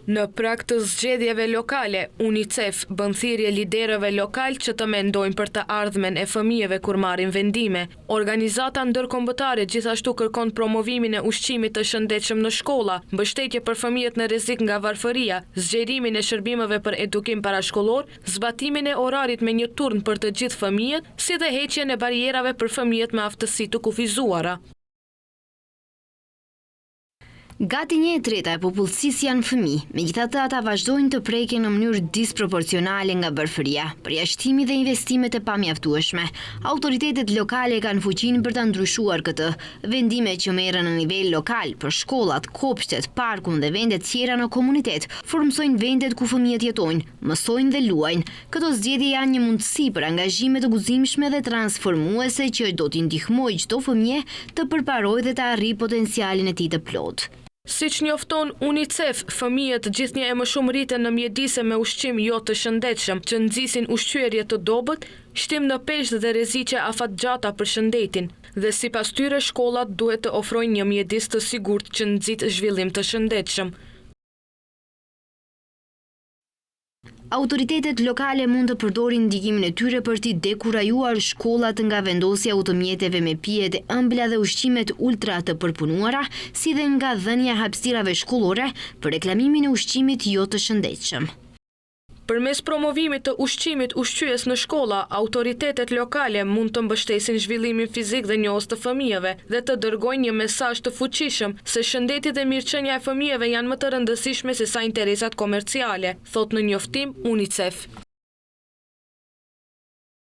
Në prag të zgjedhjeve lokale, UNICEF bën thirrje liderëve lokal që të mendojnë për të ardhmen e fëmijëve kur marrin vendime. Organizata ndërkombëtare gjithashtu kërkon promovimin e ushqimit të shëndetshëm në shkolla, mbështetje për fëmijët në rrezik nga varfëria, zgjerimin e shërbimeve për edukim parashkollor, zbatimin e orarit me një turn për të gjithë fëmijët, si dhe heqjen e barierave për fëmijët me aftësi të kufizuara. Gati 1/3 e popullsisë janë fëmijë, megjithatë ata vazhdojnë të preken në mënyrë disproporcionale nga varfëria, përjashtimi dhe investimet e pamjaftueshme. Autoritetet lokale kanë fuqinë për ta ndryshuar këtë. Vendimet që merren në nivel lokal për shkollat, kopshtet, parkun dhe vendet tjera në komunitet formsojnë vendet ku fëmijët jetojnë, mësojnë dhe luajnë. Këto zgjedhje janë një mundësi për angazhime të guzimshme dhe transformuese që do t'i ndihmojë çdo fëmijë të përparojë dhe të arrijë potencialin e tij të plotë. Siç njofton UNICEF, fëmijët gjithnjë e më shumë rriten në mjedise me ushqim jo të shëndetshëm, që nxisin ushqyerje të dobët, shtim në peshë dhe rreziqe afatgjata për shëndetin. Dhe sipas tyre shkollat duhet të ofrojnë një mjedis të sigurt që nxit zhvillim të shëndetshëm. Autoritetet lokale mund të përdorin ndikimin e tyre për t'i dekurajuar shkollat nga vendosja automjeteve me pije të ëmbla dhe ushqimet ultra të përpunuara, si dhe nga dhënia hapësirave shkollore për reklamimin e ushqimit jo të shëndetshëm. Përmes promovimit të ushqimit ushqyes në shkolla, autoritetet lokale mund të mbështesin zhvillimin fizik dhe njohës të fëmijëve dhe të dërgojnë një mesazh të fuqishëm se shëndeti dhe mirëqenia e fëmijëve janë më të rëndësishme se sa interesat komerciale, thot në njoftim UNICEF.